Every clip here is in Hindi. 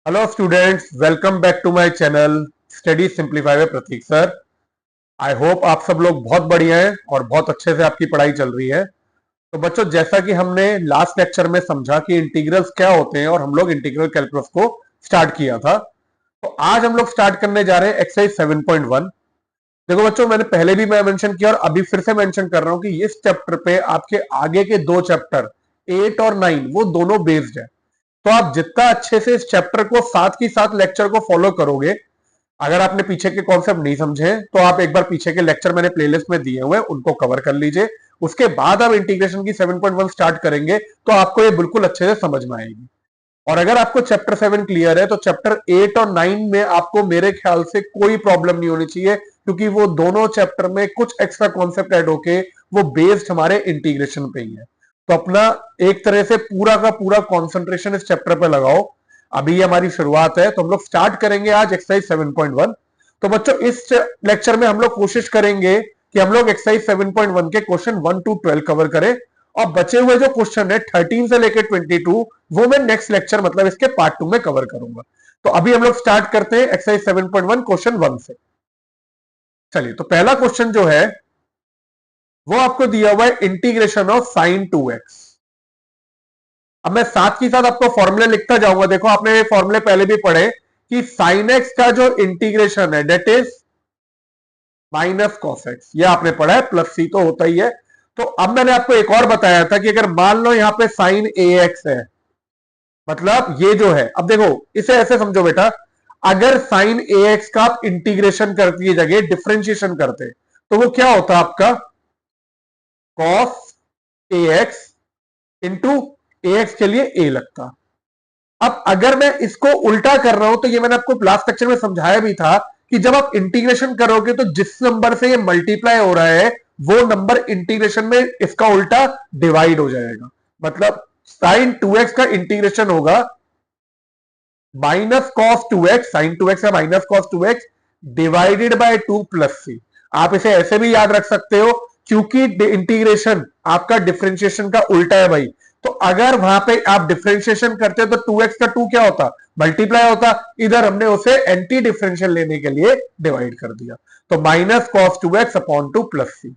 Hello students, welcome back to my channel study simplify में प्रतीक सर। आई होप आप सब लोग बहुत बढ़िया हैं और बहुत अच्छे से आपकी पढ़ाई चल रही है। तो बच्चों, जैसा कि हमने लास्ट लेक्चर में समझा कि इंटीग्रल्स क्या होते हैं और हम लोग इंटीग्रल कैलकुलस को स्टार्ट किया था, तो आज हम लोग स्टार्ट करने जा रहे हैं एक्सरसाइज 7.1। देखो बच्चों, मैंने पहले भी मैं मेंशन किया और अभी फिर से मेंशन कर रहा हूं कि इस चैप्टर पे आपके आगे के दो चैप्टर 8 और 9 वो दोनों बेस्ड है। तो आप जितना अच्छे से इस चैप्टर को साथ ही साथ लेक्चर को फॉलो करोगे, अगर आपने पीछे के कॉन्सेप्ट नहीं समझे तो आप एक बार पीछे के लेक्चर मैंने प्लेलिस्ट में दिए हुए हैं, उनको कवर कर लीजिए। उसके बाद आप इंटीग्रेशन की 7.1 स्टार्ट करेंगे तो आपको ये बिल्कुल अच्छे से समझ में आएगी। और अगर आपको चैप्टर 7 क्लियर है तो चैप्टर 8 और 9 में आपको मेरे ख्याल से कोई प्रॉब्लम नहीं होनी चाहिए, क्योंकि वो दोनों चैप्टर में कुछ एक्स्ट्रा कॉन्सेप्ट ऐड होके वो बेस्ड हमारे इंटीग्रेशन पे ही है। तो अपना एक तरह से पूरा का पूरा कॉन्सेंट्रेशन इस चैप्टर पे लगाओ। अभी हमारी शुरुआत है तो हम लोग स्टार्ट करेंगे आज एक्सरसाइज 7.1। तो बच्चों, इस लेक्चर में हम लोग कोशिश करेंगे कि हम लोग एक्सरसाइज 7.1 के क्वेश्चन 1 to 12 कवर करें, और बचे हुए जो क्वेश्चन है 13 से लेकर 22 वो मैं नेक्स्ट लेक्चर मतलब इसके पार्ट 2 में कवर करूंगा। तो अभी हम लोग स्टार्ट करते हैं एक्सरसाइज 7.1 क्वेश्चन 1 से। चलिए, तो पहला क्वेश्चन जो है वो आपको दिया हुआ है इंटीग्रेशन ऑफ साइन 2x। अब मैं साथ ही साथ आपको फॉर्मूले लिखता जाऊंगा। देखो, आपने ये फॉर्मूले पहले भी पढ़े कि साइन एक्स का जो इंटीग्रेशन है that is minus cos x, ये आपने पढ़ा है, प्लस सी तो होता ही है। तो अब मैंने आपको एक और बताया था कि अगर मान लो यहां पे साइन ए एक्स है, मतलब ये जो है, अब देखो इसे ऐसे समझो बेटा, अगर साइन ए एक्स का आप इंटीग्रेशन करती है जगह डिफरेंशिएशन करते तो वो क्या होता आपका cos A x into A x के लिए ए लगता। अब अगर मैं इसको उल्टा कर रहा हूं तो ये मैंने आपको लास्ट लेक्चर में समझाया भी था कि जब आप इंटीग्रेशन करोगे तो जिस नंबर से ये मल्टीप्लाई हो रहा है वो नंबर इंटीग्रेशन में इसका उल्टा डिवाइड हो जाएगा। मतलब साइन 2x का इंटीग्रेशन होगा minus cos 2x, sine 2x या minus cos 2x divided by 2 plus C. आप इसे ऐसे भी याद रख सकते हो, क्योंकि इंटीग्रेशन आपका डिफरेंशिएशन का उल्टा है भाई। तो अगर वहां पे आप डिफरेंशिएशन करते तो 2x का 2 क्या होता, मल्टीप्लाई होता। इधर हमने उसे एंटी डिफरेंशियल लेने के लिए डिवाइड कर दिया। तो minus cos 2x upon 2 plus C.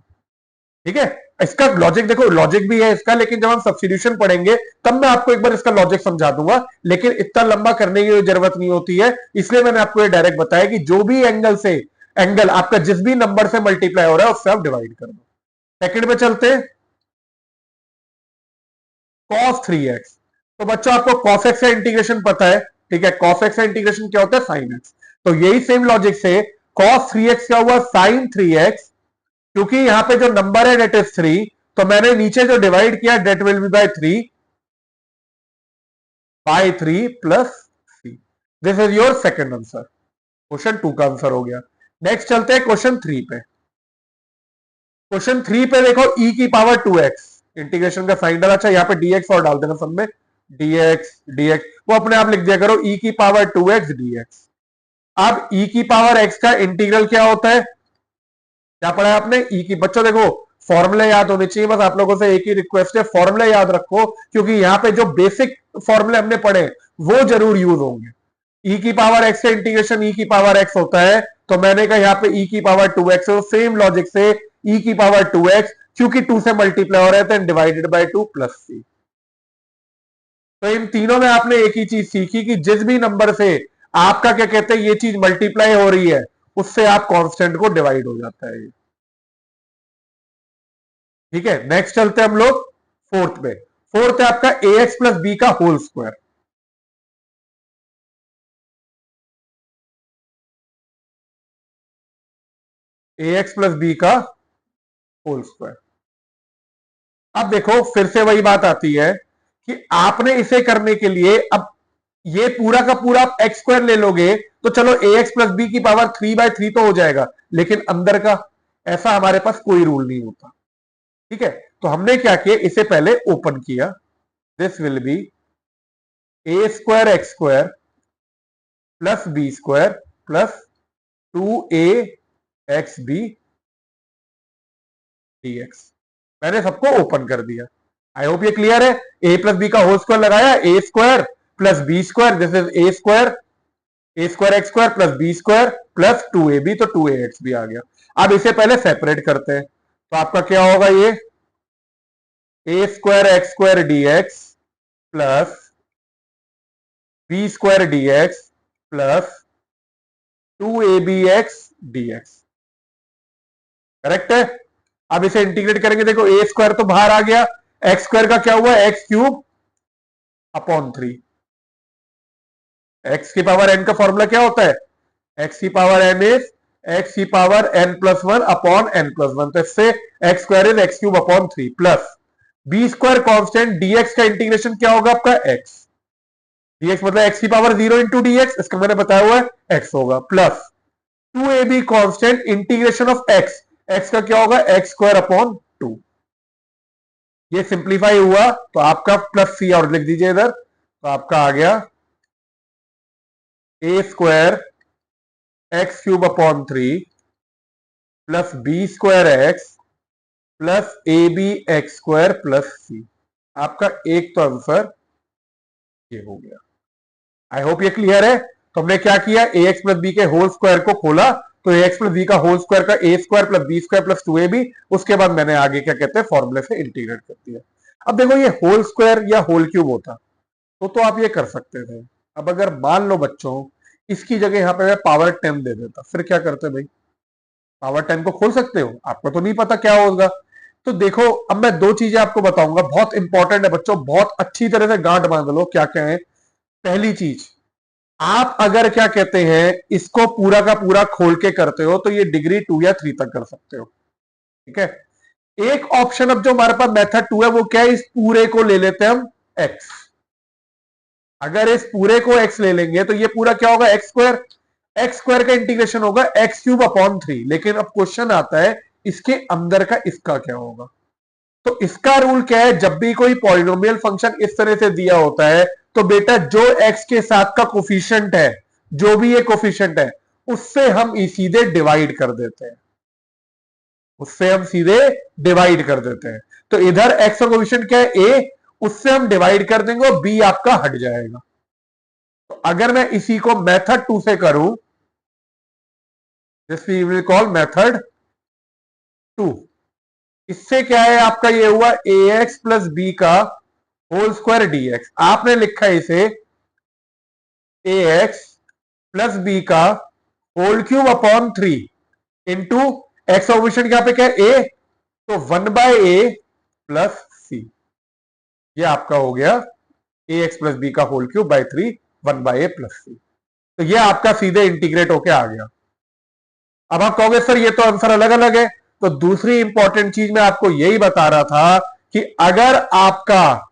ठीक है, इसका लॉजिक देखो, लॉजिक भी है इसका, लेकिन जब हम सब्स्टिट्यूशन पढ़ेंगे तब मैं आपको एक बार इसका लॉजिक समझा दूंगा। लेकिन इतना लंबा करने की जरूरत नहीं होती है, इसलिए मैंने आपको ये डायरेक्ट बताया कि जो भी एंगल आपका जिस भी नंबर से मल्टीप्लाई हो रहा है उससे आप डिवाइड कर दो। सेकंड पे चलते हैं, cos 3x। तो बच्चों, आपको cos x का इंटीग्रेशन पता है, ठीक है। cos x का इंटीग्रेशन क्या होता है, sin x। तो यही सेम लॉजिक से cos 3x क्या हुआ, sin 3x। क्योंकि यहां पे जो नंबर है डेट इज 3, तो मैंने नीचे जो डिवाइड किया that will be by 3 plus C. This is your second answer. Question 2 का आंसर हो गया। नेक्स्ट चलते हैं क्वेश्चन 3 पे। क्वेश्चन 3 पे देखो, e की पावर 2x इंटीग्रेशन का साइन डाला। अच्छा, यहाँ पे dx और डाल देना सब में, dx वो अपने आप लिख दिया करो, e की पावर 2x dx। अब e की पावर x का इंटीग्रल क्या होता है, क्या पढ़ा है आपने, ई की। बच्चों देखो, फॉर्मूले याद होने चाहिए, बस आप लोगों से एक ही रिक्वेस्ट है, फॉर्मूले याद रखो, क्योंकि यहाँ पे जो बेसिक फॉर्मूले हमने पढ़े वो जरूर यूज होंगे। ई की पावर एक्स का इंटीग्रेशन ई की पावर एक्स होता है, तो मैंने कहा यहाँ पे ई की पावर 2x है, सेम लॉजिक से ई की पावर 2x, क्योंकि 2 से मल्टीप्लाई हो रहा है तो डिवाइडेड बाय 2 प्लस सी। तो इन तीनों में आपने एक ही चीज सीखी कि जिस भी नंबर से आपका क्या कहते हैं ये चीज मल्टीप्लाई हो रही है, उससे आप कांस्टेंट को डिवाइड हो जाता है। ठीक है, नेक्स्ट चलते हैं हम लोग फोर्थ पे। फोर्थ है आपका ए एक्स प्लस बी का होल स्क्वायर। ए एक्स प्लस बी का होल स्क्वायर। अब देखो, फिर से वही बात आती है कि आपने इसे करने के लिए, अब ये पूरा का पूरा आप एक्स स्क्वायर ले लोगे तो चलो ए एक्स प्लस बी की पावर 3/3 तो हो जाएगा, लेकिन अंदर का ऐसा हमारे पास कोई रूल नहीं होता। ठीक है, तो हमने क्या किया, इसे पहले ओपन किया। This will be A square x square plus B square plus 2a x B dx। मैंने सबको ओपन कर दिया। आई होप ये क्लियर है। ए प्लस बी का होल स्क्वायर लगाया, A square plus B square, this is A square x square plus B square plus 2ab, तो 2ax भी आ गया। अब इसे पहले सेपरेट करते हैं, तो आपका क्या होगा, ये A square x square D X plus B square D X plus 2abx dx, correct है। अब इसे इंटीग्रेट करेंगे, देखो ए स्क्वायर तो बाहर आ गया, एक्स स्क्वायर का क्या हुआ, एक्स क्यूब अपॉन 3। एक्स की पावर एन का फॉर्मूला क्या होता है, एक्स की पावर एन इज एक्स की power N plus one upon N plus one, तो इससे x square is x cube upon 3 plus B square constant dx का इंटीग्रेशन क्या होगा आपका, एक्स डीएक्स मतलब एक्स की पावर 0 इंटू डीएक्स, इसका मैंने बताया हुआ है एक्स होगा, plus 2ab constant integration of x, x का क्या होगा, एक्स स्क्वायर अपॉन 2। ये सिंप्लीफाई हुआ तो आपका प्लस सी और लिख दीजिए इधर, तो आपका आ गया A square X cube upon 3 plus B square X plus A B X square plus C. आपका एक तो आंसर ये हो गया। आई होप ये क्लियर है। तो हमने क्या किया, ए एक्स प्लस बी के होल स्क्वायर को खोला, तो ए एक्स प्लस बी का होल स्क्वायर का A square plus B square plus 2ab, उसके बाद मैंने आगे क्या कहते हैं फॉर्मूले से इंटीग्रेट कर दिया। अब देखो ये होल स्क्वायर या होल क्यूब होता तो आप ये कर सकते थे। अब अगर मान लो बच्चों इसकी जगह यहां पे मैं पावर 10 दे देता, फिर क्या करते भाई, पावर 10 को खोल सकते हो, आपको तो नहीं पता क्या होगा। तो देखो अब मैं दो चीजें आपको बताऊंगा, बहुत इंपॉर्टेंट है बच्चों, बहुत अच्छी तरह से गांठ बांध लो। क्या क्या है, पहली चीज, आप अगर क्या कहते हैं इसको पूरा का पूरा खोल के करते हो तो ये डिग्री 2 या 3 तक कर सकते हो, ठीक है। एक ऑप्शन अब जो हमारे पास मेथड 2 है वो क्या है, इस पूरे को ले लेते हैं हम x। अगर इस पूरे को x ले लेंगे तो ये पूरा क्या होगा, एक्स स्क्वायर का इंटीग्रेशन होगा एक्स क्यूब अपॉन 3। लेकिन अब क्वेश्चन आता है इसके अंदर का इसका क्या होगा। तो इसका रूल क्या है, जब भी कोई पॉलिनोमियल फंक्शन इस तरह से दिया होता है तो बेटा जो x के साथ का कोफिशिएंट है, जो भी ये कोफिशिएंट है, उससे हम सीधे डिवाइड कर देते हैं, उससे हम सीधे डिवाइड कर देते हैं। तो इधर x का कोफिशिएंट क्या है, a, उससे हम डिवाइड कर देंगे और b आपका हट जाएगा। तो अगर मैं इसी को मेथड 2 से करूं, this we will call method 2। इससे क्या है आपका, ये हुआ ए एक्स प्लस बी का होल स्क्वायर डीएक्स, आपने लिखा है इसे ए एक्स प्लस बी का whole cube upon 3 into x opposition यहाँ पे क्या है ए, तो 1/a प्लस सी। ये आपका हो गया ए एक्स प्लस बी का whole cube by 3 1/a plus सी। तो ये आपका सीधे इंटीग्रेट होके आ गया। अब आप कहोगे सर ये तो आंसर अलग अलग है, तो दूसरी इंपॉर्टेंट चीज मैं आपको यही बता रहा था कि अगर आपका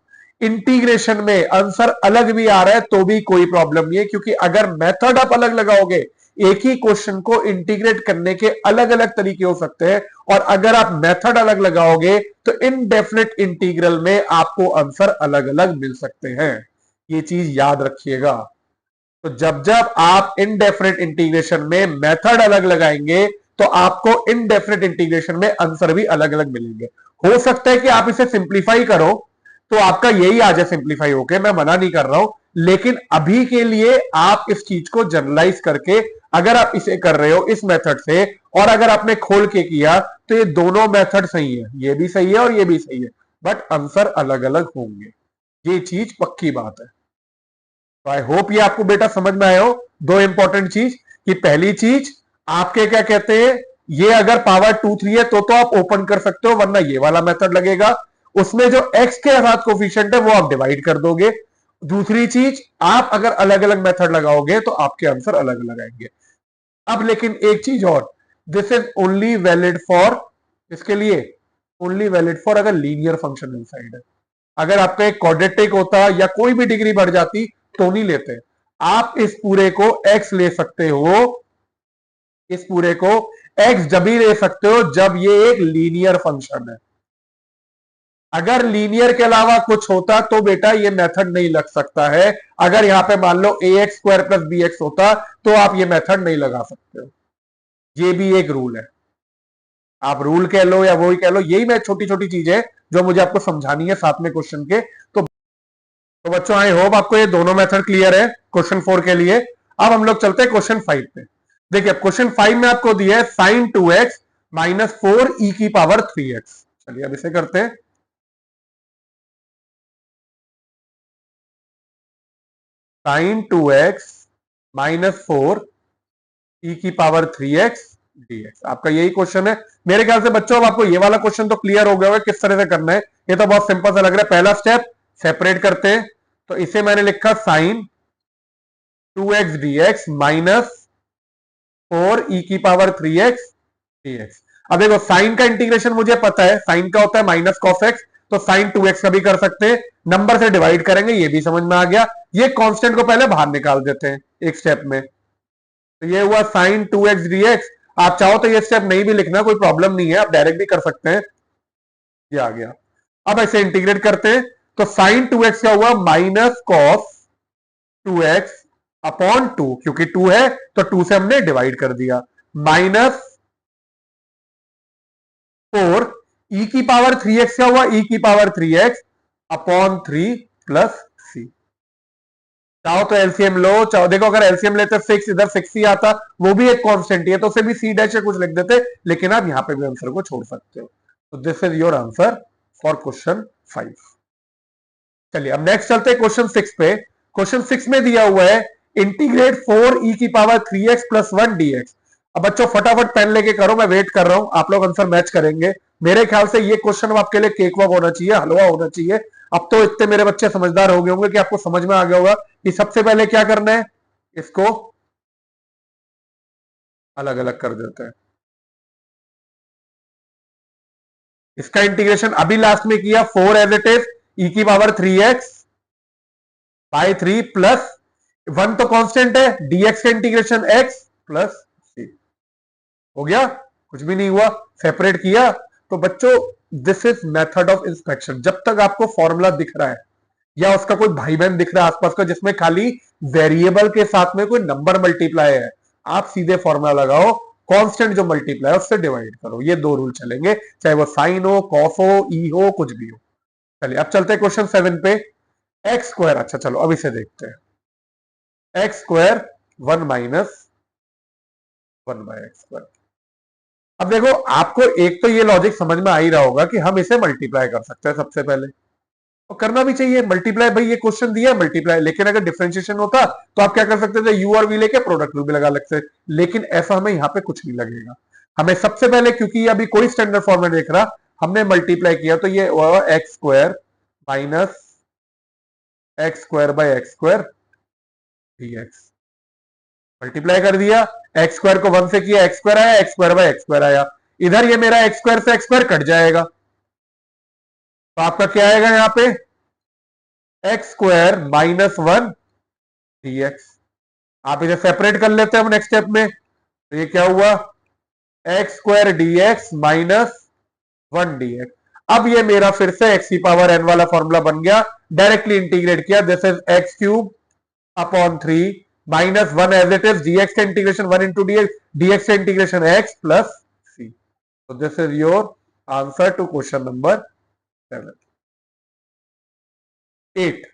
इंटीग्रेशन में आंसर अलग भी आ रहा है तो भी कोई प्रॉब्लम नहीं है, क्योंकि अगर मेथड आप अलग लगाओगे, एक ही क्वेश्चन को इंटीग्रेट करने के अलग अलग तरीके हो सकते हैं, और अगर आप मेथड अलग लगाओगे तो इनडेफिनेट इंटीग्रल में आपको आंसर अलग अलग मिल सकते हैं। ये चीज याद रखिएगा। तो जब जब आप इनडेफिनेट इंटीग्रेशन में मेथड अलग लगाएंगे तो आपको इनडेफिनेट इंटीग्रेशन में आंसर भी अलग अलग मिलेंगे। हो सकता है कि आप इसे सिंप्लीफाई करो तो आपका यही आ जाए सिंप्लीफाई होके, मैं मना नहीं कर रहा हूं, लेकिन अभी के लिए आप इस चीज को जनरलाइज करके अगर आप इसे कर रहे हो इस मेथड से, और अगर आपने खोल के किया तो ये दोनों मेथड सही है, ये भी सही है और ये भी सही है, बट आंसर अलग अलग होंगे, ये चीज पक्की बात है। तो आई होप ये आपको बेटा समझ में आया हो। दो इंपॉर्टेंट चीज, कि पहली चीज आपके क्या कहते हैं, ये अगर पावर 2 3 है तो आप ओपन कर सकते हो, वरना ये वाला मेथड लगेगा, उसमें जो x के साथ कोफिशिएंट है वो आप डिवाइड कर दोगे। दूसरी चीज, आप अगर अलग अलग मेथड लगाओगे तो आपके आंसर अलग अलग आएंगे। अब लेकिन एक चीज और, this is only valid for, इसके लिए ओनली वैलिड फॉर अगर लीनियर फंक्शन इनसाइड है। अगर आपका एक क्वाड्रेटिक होता या कोई भी डिग्री बढ़ जाती तो नहीं लेते। आप इस पूरे को x ले सकते हो, इस पूरे को x जब ही ले सकते हो जब ये एक लीनियर फंक्शन है। अगर लीनियर के अलावा कुछ होता तो बेटा ये मेथड नहीं लग सकता है। अगर यहां पे मान लो ax स्क्वायर प्लस bx होता तो आप ये मेथड नहीं लगा सकते हो। ये भी एक रूल है, आप रूल कह लो या वही कह लो, यही मैं छोटी छोटी चीजें जो मुझे आपको समझानी है साथ में क्वेश्चन के। तो तो बच्चों आई होप आपको ये दोनों मेथड क्लियर है क्वेश्चन 4 के लिए। अब हम लोग चलते हैं क्वेश्चन 5 पे। देखिए क्वेश्चन 5 में आपको दिया है साइन 2x माइनस 4e⁻3x। चलिए अब इसे करते हैं। Sign 2x minus 4e⁻3x dx आपका यही क्वेश्चन है मेरे ख्याल से। बच्चों अब आपको ये वाला क्वेश्चन तो क्लियर हो गया होगा किस तरह से करना है। ये तो बहुत सिंपल सा लग रहा है। पहला स्टेप सेपरेट करते हैं, तो इसे मैंने लिखा sign 2x dx minus 4e⁻3x dx। अब देखो साइन का इंटीग्रेशन मुझे पता है, साइन का होता है माइनस कॉस एक्स, तो साइन 2x का भी कर सकते हैं। नंबर से डिवाइड करेंगे, ये भी समझ में आ गया। ये कांस्टेंट को पहले बाहर निकाल देते हैं एक स्टेप में, तो ये हुआ साइन 2x dx। आप चाहो तो ये स्टेप नहीं भी लिखना, कोई प्रॉब्लम नहीं है, आप डायरेक्ट भी कर सकते हैं। ये आ गया। अब ऐसे इंटीग्रेट करते हैं, तो साइन 2x क्या हुआ माइनस कॉस 2x अपॉन 2, क्योंकि 2 है तो 2 से हमने डिवाइड कर दिया, माइनस 4e⁻3x क्या हुआ e⁻3x अपॉन 3 प्लस c। चाहो तो एलसीएम लो, चाहो देखो अगर एलसीएम लेते 6, इधर 6 ही आता, वो भी एक कांस्टेंट ही है, तो उसे भी सी डैश कुछ लिख देते, लेकिन आप यहां पे भी आंसर को छोड़ सकते हो। तो this is your answer for question 5। चलिए अब नेक्स्ट चलते हैं क्वेश्चन 6 पे। क्वेश्चन 6 में दिया हुआ है इंटीग्रेट 4e⁻3x प्लस 1 dx। अब बच्चों फटाफट पेन लेके करो, मैं वेट कर रहा हूं, आप लोग आंसर मैच करेंगे। मेरे ख्याल से ये क्वेश्चन आपके लिए केक वॉक होना चाहिए, हलवा होना चाहिए। अब तो इतने मेरे बच्चे समझदार हो गए होंगे कि आपको समझ में आ गया होगा कि सबसे पहले क्या करना है, इसको अलग अलग कर देते हैं। इसका इंटीग्रेशन अभी लास्ट में किया 4 as it is e⁻3x by 3 plus 1 तो कांस्टेंट है, dx का इंटीग्रेशन x प्लस c हो गया, कुछ भी नहीं हुआ, सेपरेट किया। तो बच्चों this is method of inspection. जब तक आपको फॉर्मूला दिख रहा है या उसका कोई भाई बहन दिख रहा है आसपास का जिसमें खाली वेरिएबल के साथ में कोई नंबर मल्टीप्लाई है, आप सीधे फॉर्मूला लगाओ, कांस्टेंट जो मल्टीप्लाई है उससे डिवाइड करो। ये दो रूल चलेंगे, चाहे वो साइन हो, कॉस हो, ई हो, कुछ भी हो। चलिए अब चलते हैं क्वेश्चन 7 पे। एक्स स्क्वायर, अच्छा चलो अब इसे देखते हैं। X square 1 minus 1 by x square. अब देखो आपको एक तो ये लॉजिक समझ में आ ही रहा होगा कि हम इसे मल्टीप्लाई कर सकते हैं सबसे पहले, और करना भी चाहिए मल्टीप्लाई। भाई ये क्वेश्चन दिया है मल्टीप्लाई, लेकिन अगर डिफरेंशिएशन होता तो आप क्या कर सकते थे, यू और वी लेके प्रोडक्ट रूल भी लगा सकते, लेकिन ऐसा हमें यहाँ पे कुछ नहीं लगेगा। हमें सबसे पहले, क्योंकि अभी कोई स्टैंडर्ड फॉर्म में देख रहा, हमने मल्टीप्लाई किया, तो ये x square minus x square by x square dx. Multiply कर दिया, एक्स स्क्वायर को 1 से किया, एक्स स्क्वायर आया, x square by x square आया। इधर ये मेरा एक्स स्क्वायर से एक्स स्क्वायर कट जाएगा, तो आपका क्या आएगा यहाँ पे एक्स स्क्वायर माइनस 1 डीएक्स। आप इसे सेपरेट कर लेते हैं हम नेक्स्ट स्टेप में, तो ये क्या हुआ x square dx minus 1 dx. अब ये मेरा फिर से एक्स की पावर एन वाला फॉर्मूला बन गया, डायरेक्टली इंटीग्रेट किया, this is x cube upon 3 minus 1 as it is, dx का इंटीग्रेशन 1 इंटू डीएक्स, डीएक्स का इंटीग्रेशन एक्स प्लस सी। तो this is your answer to question number 7। 8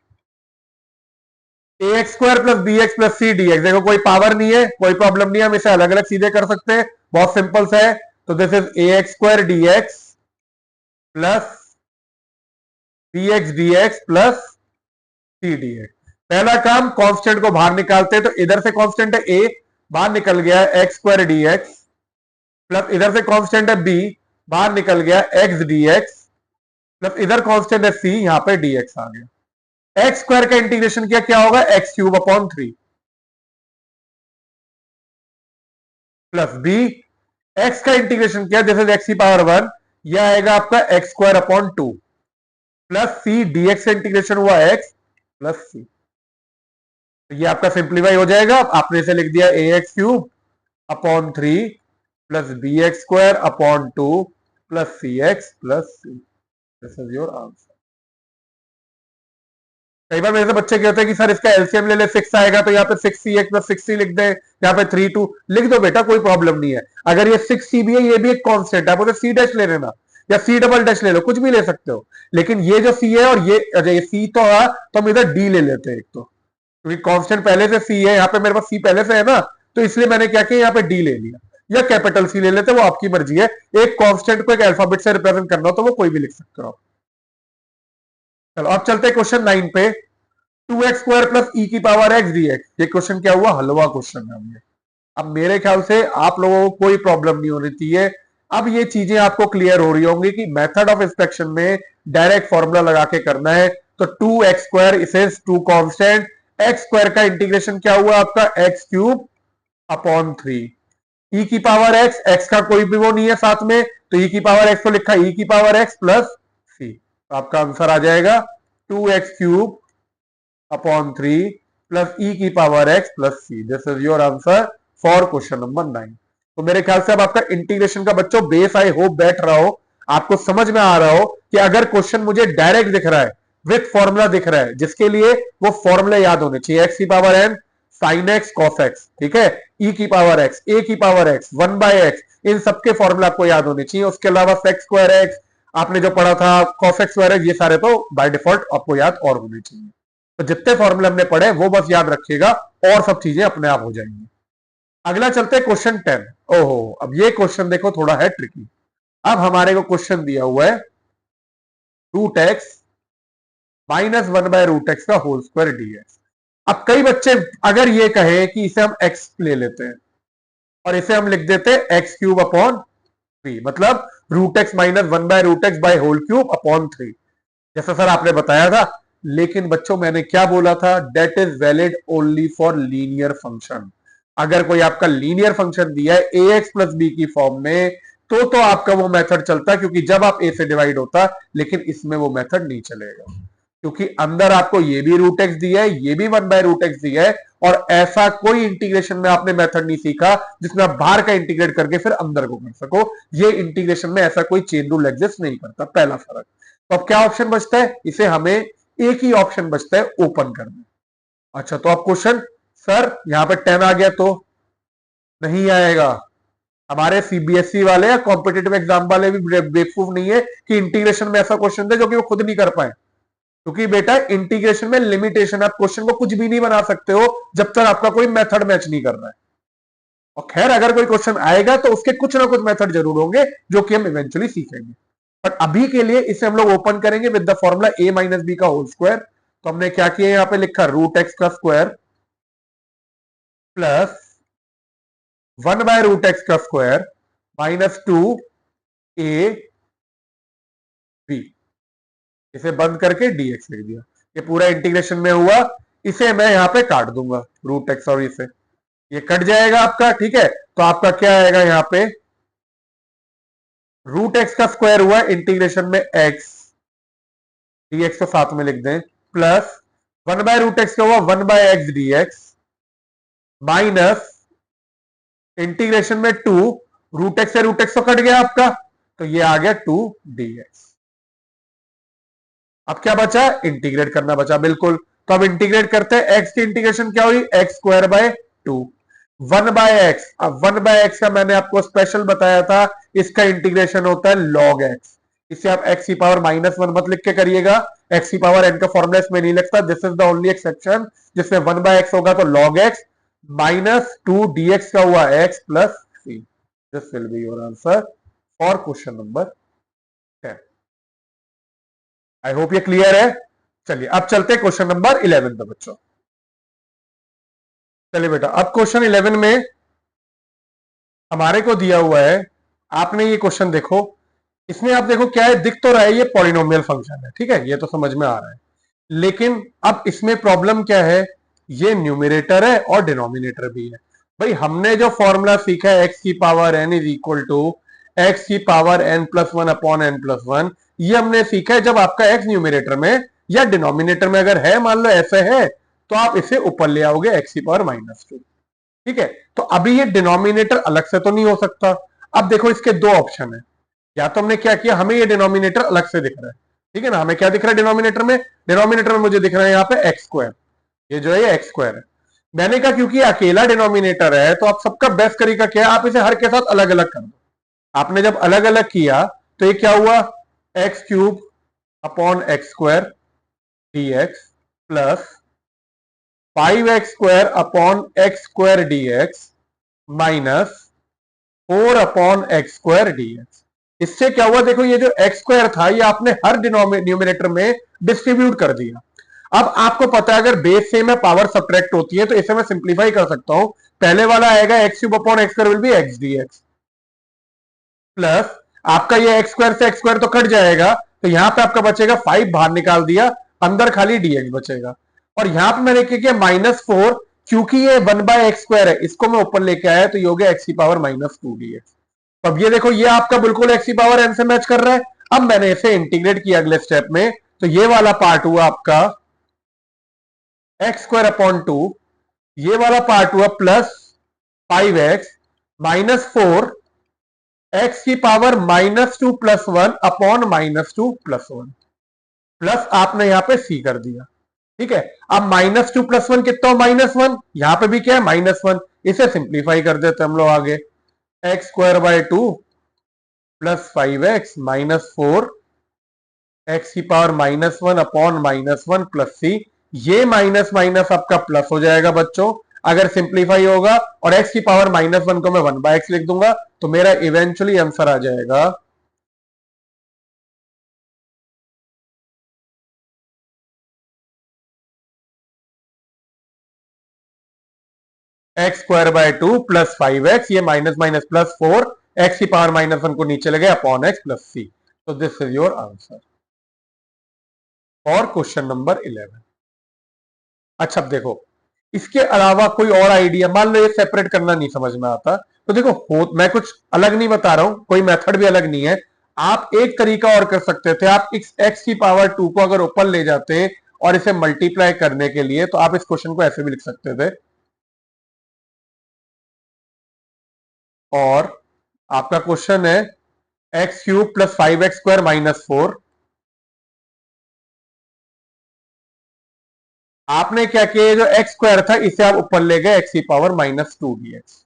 a x square plus B x plus c dx. देखो कोई पावर नहीं है, कोई प्रॉब्लम नहीं है, हम इसे अलग अलग सीधे कर सकते हैं, बहुत सिंपल सा है। तो this is a x square dx plus B x dx plus c dx. पहला काम कांस्टेंट को बाहर निकालते हैं, तो इधर से कांस्टेंट है ए, बाहर निकल गया एक्स स्क्वायर डीएक्स, प्लस इधर से कांस्टेंट है बी, बाहर निकल गया एक्स डीएक्स, प्लस इधर कांस्टेंट है सी, यहां पे डीएक्स आ गया। एक्स स्क्वायर का इंटीग्रेशन किया, क्या होगा x cube upon 3 plus B, x का इंटीग्रेशन किया जैसे एक्स की पावर 1, यह आएगा आपका x square upon 2 plus c, dx का इंटीग्रेशन हुआ एक्स प्लस सी। तो ये आपका सिंप्लीफाई हो जाएगा। आपने इसे लिख दिया A X cube upon 3 plus B X square upon 2 plus C X plus C. This is your answer. कई बार मेरे से बच्चे कहते हैं कि सर इसका एलसीएम ले ले, 6 आएगा, तो यहाँ पे 6c प्लस 6c लिख दे, यहाँ पे 3 2 लिख दो, बेटा कोई प्रॉब्लम नहीं है। अगर ये 6c भी है, ये भी एक कांस्टेंट है, आप उसे c डैश ले लेना, या सी डबल डैश ले लो, कुछ भी ले सकते हो। लेकिन ये जो सी है और ये सी तो है, तो हम इधर डी ले लेते हैं एक तो, क्योंकि कांस्टेंट पहले से सी है, यहाँ पे मेरे पास सी पहले से है ना, तो इसलिए मैंने क्या किया, यहाँ पे डी ले लिया, या कैपिटल सी ले लेते, वो आपकी मर्जी है। एक कांस्टेंट को एक अल्फाबेट से रिप्रेजेंट करना हो तो वो कोई भी लिख सकते हो। चलो अब चलते हैं क्वेश्चन 9 पे। 2x² प्लस ई की पावर x dx, ये क्वेश्चन क्या हुआ, हलवा क्वेश्चन है ये। अब मेरे ख्याल से आप लोगों को कोई प्रॉब्लम नहीं होनी चाहिए। अब ये चीजें आपको क्लियर हो रही होंगी कि मेथड ऑफ इंस्पेक्शन में डायरेक्ट फॉर्मूला लगा के करना है। तो 2x² इसे 2 कांस्टेंट, x² का इंटीग्रेशन क्या हुआ आपका, x³ अपॉन 3, ई की पावर x का कोई भी वो नहीं है साथ में, तो ई की पावर x को लिखा ई की पावर x प्लस सी, तो आपका आंसर आ जाएगा 2x³ अपॉन 3 प्लस ई की power x plus C. This is your answer for question number 9। तो मेरे ख्याल से अब आपका इंटीग्रेशन का बच्चों बेस आई होप बैठ रहा हो, आपको समझ में आ रहा हो कि अगर क्वेश्चन मुझे डायरेक्ट दिख रहा है, विथ फॉर्मूला दिख रहा है, जिसके लिए वो फॉर्मूला याद होने चाहिए, x की power n sine x cos x, ठीक है, e की पावर x, a की पावर x, 1/x, इन सबके फॉर्मूला आपको याद होने चाहिए। उसके अलावा sec स्क्वायर x आपने जो पढ़ा था, cos x स्क्वायर x, ये सारे तो बाय डिफॉल्ट आपको याद और होने चाहिए। तो जितने फॉर्मूले हमने पढ़े वो बस याद रखिएगा और सब चीजें अपने आप हो जाएंगी। अगला चलते हैं क्वेश्चन 10। ओहो, अब ये क्वेश्चन देखो थोड़ा है ट्रिकी। अब हमारे को क्वेश्चन दिया हुआ है √x माइनस 1/√x का होल स्क्वायर dx। अब कई बच्चे अगर ये कहे कि इसे हम x ले लेते हैं और इसे हम लिख देते हैं x³ अपॉन 3, मतलब √x minus 1/√x by whole cube upon 3, जैसा सर आपने बताया था। लेकिन बच्चों मैंने क्या बोला था, that is valid only for linear function. अगर कोई आपका लीनियर फंक्शन दिया है ax प्लस b की फॉर्म में, तो आपका वो मेथड चलता है, क्योंकि जब आप a से डिवाइड होता, लेकिन इसमें वो मेथड नहीं चलेगा, क्योंकि अंदर आपको ये भी √x दिया है, ये भी 1/√x दिया है, और ऐसा कोई इंटीग्रेशन में आपने मेथड नहीं सीखा जिसमें आप बाहर का इंटीग्रेट करके फिर अंदर को कर सको। ये इंटीग्रेशन में ऐसा कोई चेन रूल एग्जिस्ट नहीं करता, पहला फर्क। तो अब क्या ऑप्शन बचता है, इसे हमें एक ही ऑप्शन बचता है, ओपन करना। अच्छा, तो अब क्वेश्चन, सर यहां पे 10 आ गया तो नहीं आएगा। हमारे सीबीएसई वाले या कॉम्पिटेटिव एग्जाम वाले भी बेवकूफ नहीं है कि इंटीग्रेशन में ऐसा क्वेश्चन दे जो कि वो खुद नहीं कर पाए, क्योंकि बेटा इंटीग्रेशन में लिमिटेशन, आप क्वेश्चन को कुछ भी नहीं बना सकते हो जब तक आपका कोई मेथड मैच नहीं कर रहा है। और खैर अगर कोई क्वेश्चन आएगा तो उसके कुछ ना कुछ मेथड जरूर होंगे जो कि हम इवेंचुअली सीखेंगे, बट अभी के लिए इसे हम लोग ओपन करेंगे with the formula a minus b का होल स्क्वायर। तो हमने क्या किया, यहां पे लिखा √x का स्क्वायर प्लस 1/√x का स्क्वायर माइनस 2ab, इसे बंद करके dx लिख दिया। ये पूरा इंटीग्रेशन में हुआ, इसे मैं यहां पे काट दूंगा √x, और इसे ये कट जाएगा आपका, ठीक है। तो आपका क्या आएगा, यहां पे √x का स्क्वायर हुआ इंटीग्रेशन में x, dx को साथ में लिख दें, प्लस 1/√x का हुआ 1/x dx, माइनस इंटीग्रेशन में 2, √x से √x तो कट गया आपका, तो ये आ गया 2dx। अब क्या बचा, इंटीग्रेट करना बचा, बिल्कुल। तो अब इंटीग्रेट करते हैं, x की इंटीग्रेशन क्या हुई, x²/2, 1/x। अब 1/x का मैंने आपको स्पेशल बताया था, इसका इंटीग्रेशन होता है log x। इसे आप x की पावर -1 मत लिख के करिएगा, x की पावर n का फॉर्मूला इसमें नहीं लगता। This is the only exception जिसमें 1/x होगा, तो log x माइनस 2dx का हुआ x plus c। This will be your answer for question number 10। I hope ये क्लियर है। चलिए अब चलते हैं क्वेश्चन नंबर 11 पे बच्चों। चलिए बेटा, अब क्वेश्चन 11 में हमारे को दिया हुआ है, आपने ये क्वेश्चन देखो, इसमें आप देखो क्या है, दिख तो रहा है ये पॉलिनोमियल फंक्शन है, ठीक है, ये तो समझ में आ रहा है। लेकिन अब इसमें प्रॉब्लम क्या है, ये न्यूमरेटर है और डिनोमिनेटर भी है। भाई हमने जो फॉर्मूला सीखा है x की power n is equal to x की पावर n+1 अपॉन n+1, ये हमने सीखा है जब आपका x न्यूमरेटर में या डिनोमिनेटर में अगर है, मान लो ऐसे है, तो आप इसे ऊपर ले आओगे x की पावर -2, ठीक है। तो अभी ये डिनोमिनेटर अलग से तो नहीं हो सकता। अब देखो इसके दो ऑप्शन है, या तो हमने क्या किया, हमें ये डिनोमिनेटर अलग से दिख रहा है, ठीक है ना, हमें क्या दिख रहा है डिनोमिनेटर में, डिनोमिनेटर में मुझे दिख रहा है यहाँ पे x², ये जो है x² है। मैंने कहा क्योंकि अकेला डिनोमिनेटर है, तो आप सबका बेस्ट तरीका क्या है, आप इसे हर के साथ अलग अलग कर दो। आपने जब अलग अलग किया तो ये क्या हुआ, x cube upon x square D X plus 5x² upon x square D x minus 4/x² dx। इससे क्या हुआ, देखो ये जो एक्स स्क्वायर था ये आपने हर न्यूमिनेटर में डिस्ट्रीब्यूट कर दिया। अब आपको पता है अगर बेस सेम है पावर सब्ट्रैक्ट होती है, तो इसे मैं सिंप्लीफाई कर सकता हूं। पहले वाला आएगा x cube upon x square will be x D X plus आपका ये एक्स स्क्वायर से एक्स स्क्वायर तो कट जाएगा, तो यहां पे आपका बचेगा 5 बाहर निकाल दिया, अंदर खाली डीएक्स बचेगा। और यहां पे मैंने क्या किया -4, क्योंकि ये 1/x² है, इसको मैं ऊपर लेके आया तो ये हो गया एक्स की पावर -2 dx। अब ये देखो ये आपका बिल्कुल एक्स की पावर एन से मैच कर रहा है। अब मैंने इसे इंटीग्रेट किया अगले स्टेप में, तो ये वाला पार्ट हुआ आपका x² अपॉन 2, ये वाला पार्ट हुआ प्लस 5x -4 x की पावर -2 + 1 अपॉन -2 + 1 प्लस आपने यहां पे c कर दिया। ठीक है, अब -2 + 1 कितना हो, -1, यहां पे भी क्या है -1, इसे सिंप्लीफाई कर देते हम लोग आगे, x²/2 प्लस 5x -4 x की पावर -1 अपॉन -1 प्लस c। ये माइनस माइनस आपका प्लस हो जाएगा बच्चों अगर सिंप्लीफाई होगा, और x की पावर -1 को मैं 1/x लिख दूंगा, तो मेरा इवेंचुअली आंसर आ जाएगा x²/2 प्लस 5x, ये माइनस माइनस प्लस 4, x की पावर -1 को नीचे लगे अपॉन x प्लस c। तो दिस इज योर आंसर और क्वेश्चन नंबर 11। अच्छा अब देखो इसके अलावा कोई और आइडिया, मान लो ये सेपरेट करना नहीं समझ में आता, तो देखो मैं कुछ अलग नहीं बता रहा हूं, कोई मेथड भी अलग नहीं है। आप एक तरीका और कर सकते थे, आप x की पावर 2 को अगर ऊपर ले जाते और इसे मल्टीप्लाई करने के लिए, तो आप इस क्वेश्चन को ऐसे भी लिख सकते थे, और आपका क्वेश्चन है x³ + 5x² - 4। आपने क्या किया, जो x² था इसे आप ऊपर ले गए x की पावर -2 dx।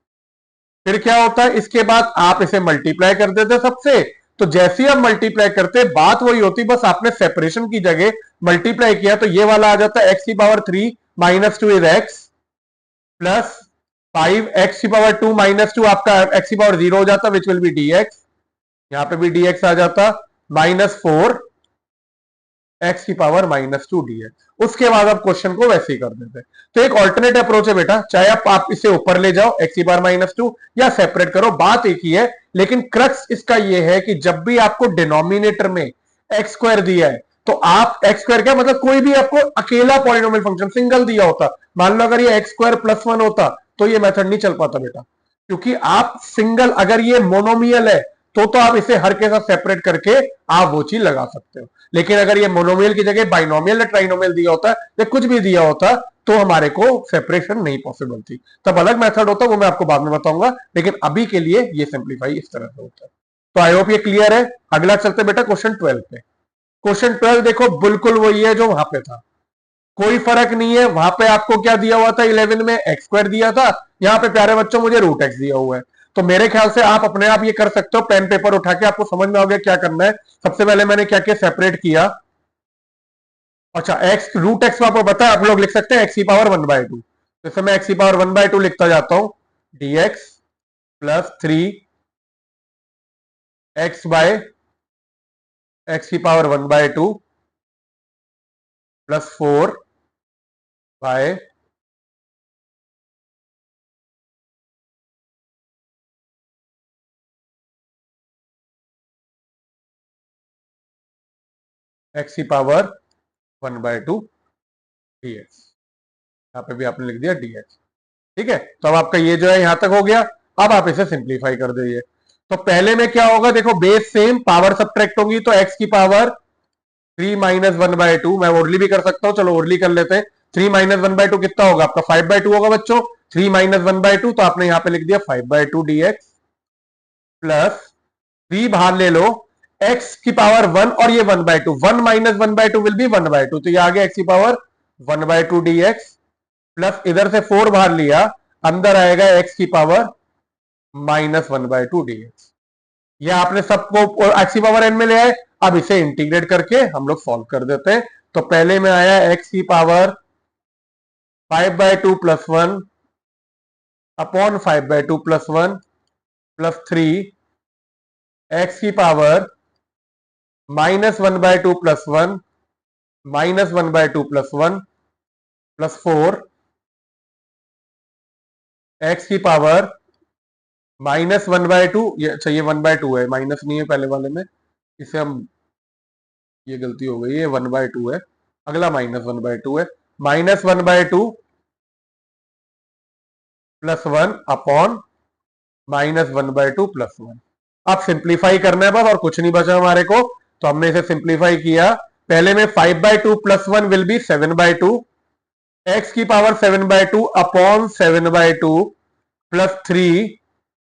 फिर क्या होता है, इसके बाद आप इसे मल्टीप्लाई कर देते सबसे, तो जैसे ही आप मल्टीप्लाई करते बात वही होती, बस आपने सेपरेशन की जगह मल्टीप्लाई किया, तो ये वाला आ जाता है x की power 3 -2 is x plus 5 x की पावर 2 -2 आपका x की पावर 0 हो जाता विच विल बी dx, यहां पे भी dx आ जाता -4 x की पावर -2 dx। उसके बाद आप क्वेश्चन को वैसे ही कर देते। तो एक ऑल्टरनेट अप्रोच है बेटा, चाहे आप इसे ऊपर ले जाओ x की पावर -2 या सेपरेट करो, बात एक ही है, लेकिन क्रक्स इसका यह है कि जब भी आपको डिनोमिनेटर में x² दिया है, तो आप x² क्या मतलब कोई भी आपको अकेला पॉलिनोमियल फंक्शन सिंगल दिया होता, मान लो अगर ये x² + 1 होता, तो ये मेथड नहीं चल पाता बेटा, क्योंकि आप सिंगल, अगर ये मोनोमियल है तो आप इसे हर के साथ सेपरेट करके आप वो चीज लगा सकते हो। लेकिन अगर ये मोनोमियल की जगह बाइनोमियल या ट्राइनोमियल दिया होता या कुछ भी दिया होता, तो हमारे को सेपरेशन नहीं पॉसिबल थी, तब अलग मेथड होता, वो मैं आपको बाद में बताऊंगा, लेकिन अभी के लिए ये सिंप्लीफाई इस तरह से होता है। तो आई होप ये क्लियर है। अगला चलते बेटा क्वेश्चन 12 पे। क्वेश्चन 12 देखो बिल्कुल वही है जो वहां पे था, कोई फर्क नहीं है। वहां पे आपको क्या दिया हुआ था, 11 में x² दिया था, यहां पे प्यारे बच्चों मुझे √x दिया हुआ है। तो मेरे ख्याल से आप अपने आप ये कर सकते हो, पेन पेपर उठा के, आपको समझ में आ गया क्या करना है। सबसे पहले मैंने क्या किया, सेपरेट किया। अच्छा x √x में आपको पता है, आप लोग लिख सकते हैं x की पावर 1/2, जैसे मैं x की पावर 1/2 लिखता जाता हूं, dx plus 3x by x की पावर 1/2 प्लस 4 बाय x की पावर 1/2 dx। यहां पे भी आपने लिख दिया dx। ठीक है, तो अब आपका ये जो है यहां तक हो गया। अब आप इसे सिंप्लीफाई कर दीजिए। तो पहले में क्या होगा, देखो बेस सेम, पावर सब्ट्रैक्ट होगी, तो x की पावर 3 - 1/2, मैं ओरली भी कर सकता हूं, चलो ओरली कर लेते हैं। 3 - 1/2 कितना होगा आपका 5/2 होगा बच्चों। 3 - 1/2 तो आपने यहां पे लिख दिया 5/2 dx प्लस 3 बाहर ले लो, x की पावर 1 और ये 1/2, 1 - 1/2 विल बी 1/2, तो ये आ गया x की पावर 1/2 dx प्लस इधर से 4 बाहर लिया, अंदर आएगा x की पावर -1/2 dx। ये आपने सबको एक्स की पावर एन में ले आए, अब इसे इंटीग्रेट करके हम लोग सॉल्व कर देते हैं। तो पहले में आया एक्स की power 5/2 plus 1 upon 5/2 plus 1 plus 3 x की power -1/2 plus 1 -1/2 plus 1 plus 4 x की पावर -1/2, ये अच्छा ये 1/2 है, माइनस नहीं है पहले वाले में, इसे हम, ये गलती हो गई, ये 1/2 है, अगला -1/2 है, -1/2 प्लस 1 अपॉन -1/2 प्लस 1। अब सिंप्लीफाई करना है बस, और कुछ नहीं बचा हमारे को, तो हमने इसे सिंप्लीफाई किया। पहले में 5/2 प्लस 1 विल बी 7/2, एक्स की पावर 7/2 अपॉन 7/2 प्लस 3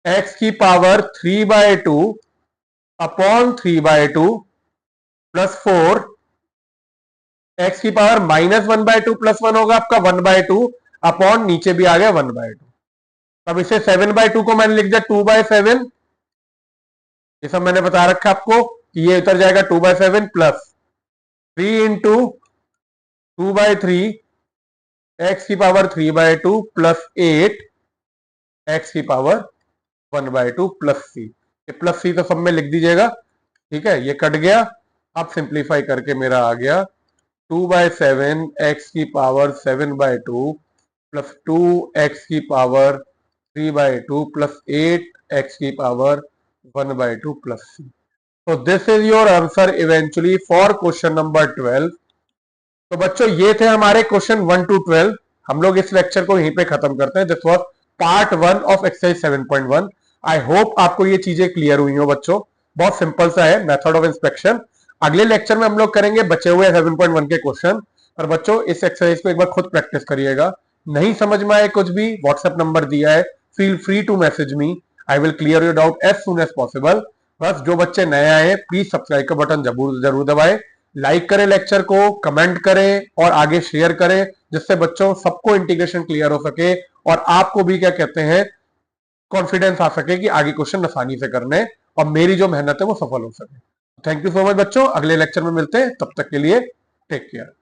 एक्स की पावर 3/2 अपॉन 3/2 प्लस 4 एक्स की पावर -1/2 प्लस 1 होगा आपका 1/2 अपॉन नीचे भी आ गया 1/2। अब इसे 7/2 को मैंने लिख दिया 2/7, ये सब मैंने बता रखा आपको कि ये उतर जाएगा 2/7 प्लस 3 इंटू 2/3 एक्स की पावर 3/2 प्लस 8 एक्स की पावर 1/2 प्लस सी। ये प्लस सी तो सब में लिख दीजिएगा, ठीक है, ये कट गया। अब सिंप्लीफाई करके मेरा आ गया 2/7 एक्स की पावर 7/2 प्लस 2 एक्स की पावर 3/2 प्लस 8 एक्स की पावर 1/2 प्लस सी। तो this is your answer eventually for question number 12। तो बच्चों ये थे हमारे क्वेश्चन 1 to 12। हम लोग इस लेक्चर को यहीं पे खत्म करते हैं। This was part 1 of exercise 7.1। I hope आपको ये चीजें क्लियर हुई हो बच्चों। बहुत सिंपल सा है मेथड ऑफ इंस्पेक्शन। अगले लेक्चर में हम लोग करेंगे बचे हुए 7.1 के क्वेश्चन। और बच्चों इस एक्सरसाइज को एक बार खुद प्रैक्टिस करिएगा। नहीं समझ में आए कुछ भी, व्हाट्सएप नंबर दिया है, feel free to message me, I will clear your doubt as soon as possible. बस जो बच्चे नए आए प्लीज सब्सक्राइब का बटन जरूर दबाएं, लाइक करें लेक्चर को, कमेंट करें और आगे शेयर करें, जिससे बच्चों सबको इंटीग्रेशन क्लियर हो सके और आपको भी क्या कहते हैं कॉन्फिडेंस आ सके कि आगे क्वेश्चन आसानी से करने और मेरी जो मेहनत है वो सफल हो सके। थैंक यू सो मच बच्चों, अगले लेक्चर में मिलते हैं, तब तक के लिए टेक केयर।